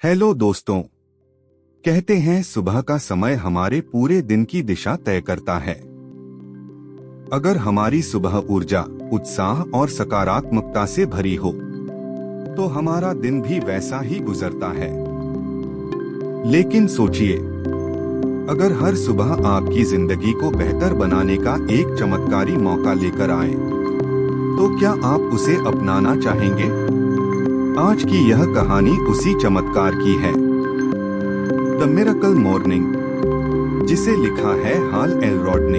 Hello दोस्तों। कहते हैं सुबह का समय हमारे पूरे दिन की दिशा तय करता है। अगर हमारी सुबह ऊर्जा, उत्साह और सकारात्मकता से भरी हो तो हमारा दिन भी वैसा ही गुजरता है। लेकिन सोचिए, अगर हर सुबह आपकी जिंदगी को बेहतर बनाने का एक चमत्कारी मौका लेकर आए तो क्या आप उसे अपनाना चाहेंगे? आज की यह कहानी उसी चमत्कार की है। द मिरेकल मॉर्निंग, जिसे लिखा है हाल एलरॉड ने।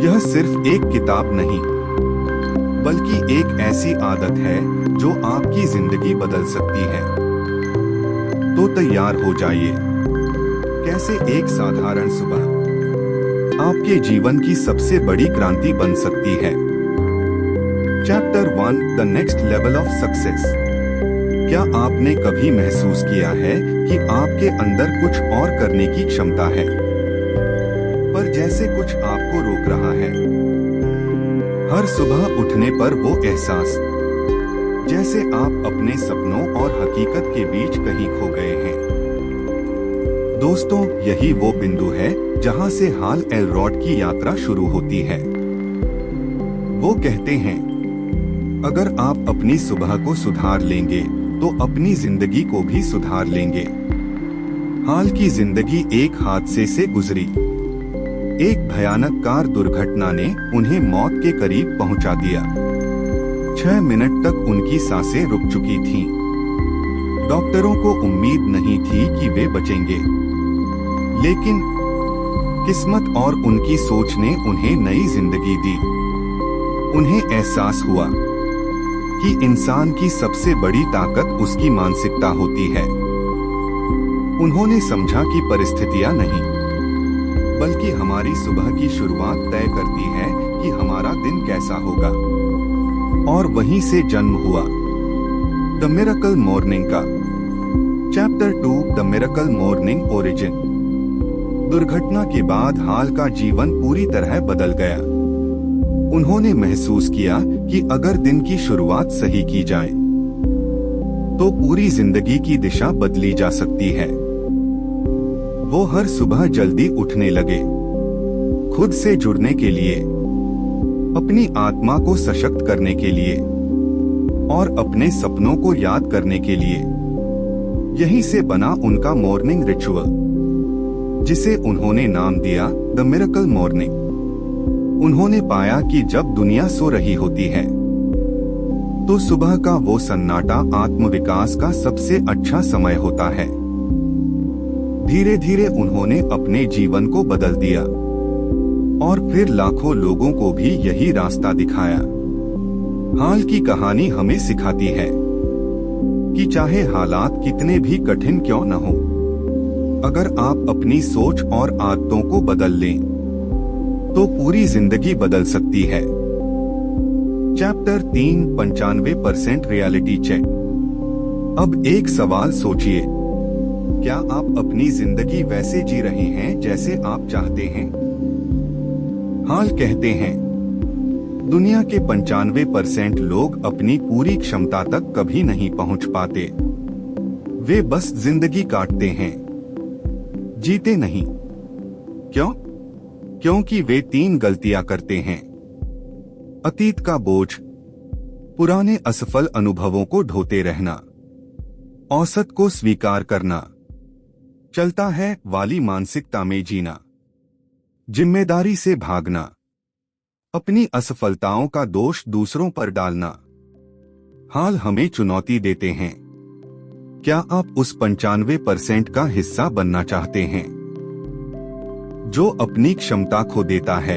यह सिर्फ एक किताब नहीं, बल्कि एक ऐसी आदत है जो आपकी जिंदगी बदल सकती है। तो तैयार हो जाइए। कैसे एक साधारण सुबह आपके जीवन की सबसे बड़ी क्रांति बन सकती है। Chapter 1, the next level of success. क्या आपने कभी महसूस किया है कि आपके अंदर कुछ और करने की क्षमता है, पर जैसे कुछ आपको रोक रहा है? हर सुबह उठने पर वो एहसास, जैसे आप अपने सपनों और हकीकत के बीच कहीं खो गए हैं। दोस्तों, यही वो बिंदु है जहां से हाल एलरॉड की यात्रा शुरू होती है। वो कहते हैं, अगर आप अपनी सुबह को सुधार लेंगे तो अपनी जिंदगी को भी सुधार लेंगे। हाल की जिंदगी एक हादसे से गुजरी। एक भयानक कार दुर्घटना ने उन्हें मौत के करीब पहुंचा दिया। 6 मिनट तक उनकी सांसें रुक चुकी थीं। डॉक्टरों को उम्मीद नहीं थी कि वे बचेंगे, लेकिन किस्मत और उनकी सोच ने उन्हें नई जिंदगी दी। उन्हें एहसास हुआ कि इंसान की सबसे बड़ी ताकत उसकी मानसिकता होती है। उन्होंने समझा कि परिस्थितियां नहीं, बल्कि हमारी सुबह की शुरुआत तय करती है कि हमारा दिन कैसा होगा। और वहीं से जन्म हुआ द मिरेकल मॉर्निंग का। Chapter 2, the miracle morning origin. दुर्घटना के बाद हाल का जीवन पूरी तरह बदल गया। उन्होंने महसूस किया कि अगर दिन की शुरुआत सही की जाए तो पूरी जिंदगी की दिशा बदली जा सकती है। वो हर सुबह जल्दी उठने लगे, खुद से जुड़ने के लिए, अपनी आत्मा को सशक्त करने के लिए और अपने सपनों को याद करने के लिए। यहीं से बना उनका मॉर्निंग रिचुअल, जिसे उन्होंने नाम दिया द मिरेकल मॉर्निंग। उन्होंने पाया कि जब दुनिया सो रही होती है तो सुबह का वो सन्नाटा आत्मविकास का सबसे अच्छा समय होता है। धीरे धीरे उन्होंने अपने जीवन को बदल दिया और फिर लाखों लोगों को भी यही रास्ता दिखाया। हाल की कहानी हमें सिखाती है कि चाहे हालात कितने भी कठिन क्यों न हो, अगर आप अपनी सोच और आदतों को बदल लें तो पूरी जिंदगी बदल सकती है। Chapter 3, 95% reality check. अब एक सवाल सोचिए, क्या आप अपनी जिंदगी वैसे जी रहे हैं जैसे आप चाहते हैं? हाल कहते हैं, दुनिया के 95% लोग अपनी पूरी क्षमता तक कभी नहीं पहुंच पाते। वे बस जिंदगी काटते हैं, जीते नहीं। क्यों? क्योंकि वे 3 गलतियां करते हैं। अतीत का बोझ, पुराने असफल अनुभवों को ढोते रहना, औसत को स्वीकार करना, चलता है वाली मानसिकता में जीना, जिम्मेदारी से भागना, अपनी असफलताओं का दोष दूसरों पर डालना। हाल हमें चुनौती देते हैं, क्या आप उस 95% का हिस्सा बनना चाहते हैं जो अपनी क्षमता खो देता है,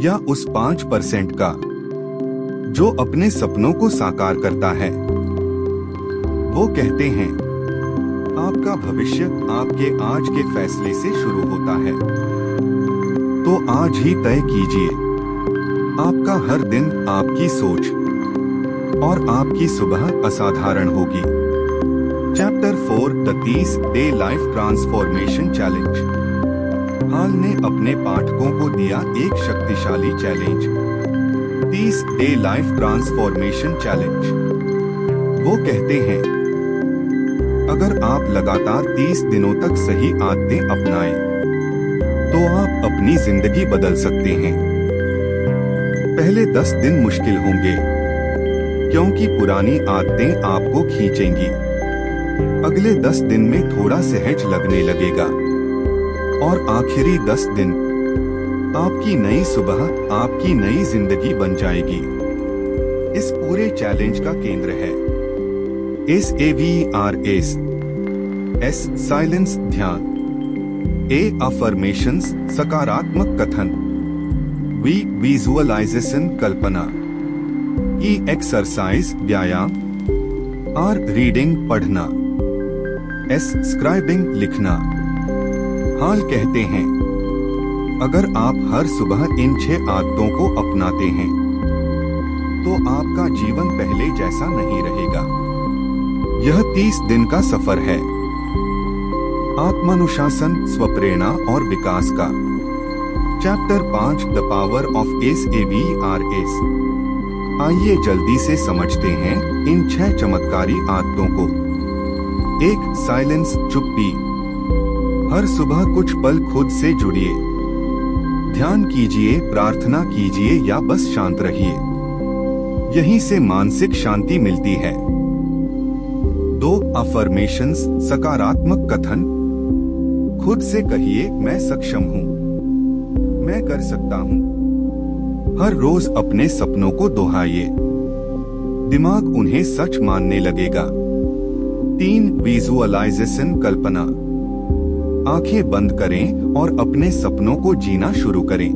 या उस 5% का जो अपने सपनों को साकार करता है? वो कहते हैं, आपका भविष्य आपके आज के फैसले से शुरू होता है। तो आज ही तय कीजिए, आपका हर दिन, आपकी सोच और आपकी सुबह असाधारण होगी। Chapter 4, the 30 day life transformation challenge. Hal ने अपने पाठकों को दिया एक शक्तिशाली challenge, 30 day life transformation challenge. वो कहते हैं, अगर आप लगातार 30 दिनों तक सही आदतें अपनाएं, तो आप अपनी जिंदगी बदल सकते हैं। पहले 10 दिन मुश्किल होंगे, क्योंकि पुरानी आदतें आपको खींचेंगी। अगले 10 दिन में थोड़ा सहज लगने लगेगा और आखिरी 10 दिन आपकी नई सुबह, आपकी नई जिंदगी बन जाएगी। इस पूरे चैलेंज का केंद्र है SAVERS, S साइलेंस ध्यान, A अफर्मेशंस सकारात्मक कथन, V विजुअलाइजेशन कल्पना, E एक्सरसाइज व्यायाम, R रीडिंग पढ़ना, S स्क्राइबिंग लिखना। हाल कहते हैं, अगर आप हर सुबह इन 6 आदतों को अपनाते हैं, तो आपका जीवन पहले जैसा नहीं रहेगा। यह 30 दिन का सफर है, आत्मानुशासन, स्वप्रेरणा और विकास का। Chapter 5 the power of SAVERS। आइए जल्दी से समझते हैं इन 6 चमत्कारी आदतों को। 1 साइलेंस, चुप्पी। हर सुबह कुछ पल खुद से जुड़िए। ध्यान कीजिए, प्रार्थना कीजिए या बस शांत रहिए। यहीं से मानसिक शांति मिलती है। 2 अफर्मेशंस, सकारात्मक कथन। खुद से कहिए, मैं सक्षम हूँ, मैं कर सकता हूँ। हर रोज अपने सपनों को दोहराइए, दिमाग उन्हें सच मानने लगेगा। 3 विजुअलाइजेशन, कल्पना। आंखें बंद करें और अपने सपनों को जीना शुरू करें।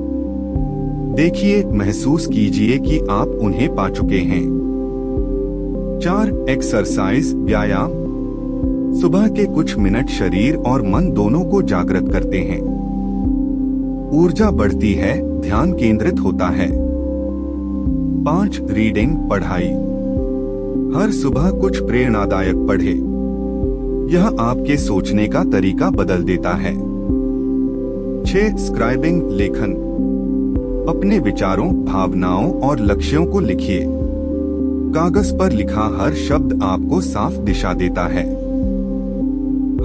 देखिए, महसूस कीजिए कि आप उन्हें पा चुके हैं। 4 एक्सरसाइज, व्यायाम। सुबह के कुछ मिनट शरीर और मन दोनों को जागृत करते हैं। ऊर्जा बढ़ती है, ध्यान केंद्रित होता है। 5 रीडिंग, पढ़ाई। हर सुबह कुछ प्रेरणादायक पढ़े। यह आपके सोचने का तरीका बदल देता है। 6 स्क्राइबिंग, लेखन। अपने विचारों, भावनाओं और लक्ष्यों को लिखिए। कागज पर लिखा हर शब्द आपको साफ दिशा देता है।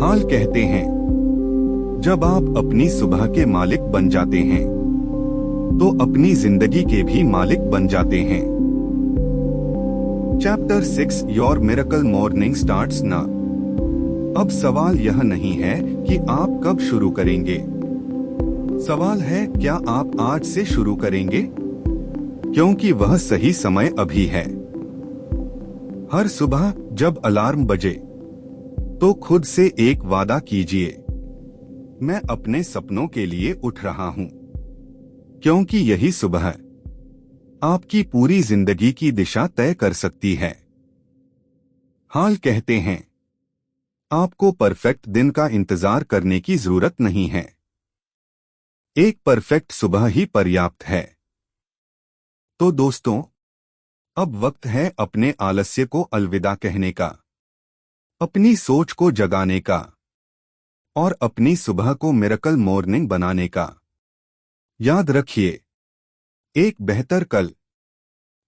हाल कहते हैं, जब आप अपनी सुबह के मालिक बन जाते हैं, तो अपनी जिंदगी के भी मालिक बन जाते हैं। Chapter 6 your miracle morning starts now. अब सवाल यह नहीं है कि आप कब शुरू करेंगे। सवाल है, क्या आप आज से शुरू करेंगे? क्योंकि वह सही समय अभी है। हर सुबह जब अलार्म बजे, तो खुद से एक वादा कीजिए, मैं अपने सपनों के लिए उठ रहा हूं। क्योंकि यही सुबह आपकी पूरी जिंदगी की दिशा तय कर सकती है। हाल कहते हैं, आपको परफेक्ट दिन का इंतजार करने की जरूरत नहीं है। एक परफेक्ट सुबह ही पर्याप्त है। तो दोस्तों, अब वक्त है अपने आलस्य को अलविदा कहने का, अपनी सोच को जगाने का और अपनी सुबह को मिरेकल मॉर्निंग बनाने का। याद रखिए, एक बेहतर कल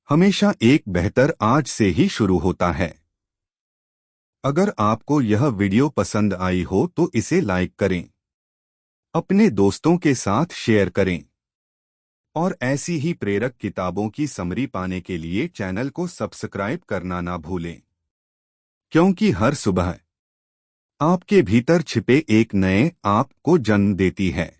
हमेशा एक बेहतर आज से ही शुरू होता है। अगर आपको यह वीडियो पसंद आई हो तो इसे लाइक करें, अपने दोस्तों के साथ शेयर करें और ऐसी ही प्रेरक किताबों की समरी पाने के लिए चैनल को सब्सक्राइब करना ना भूलें। क्योंकि हर सुबह आपके भीतर छिपे एक नए आप को जन्म देती है।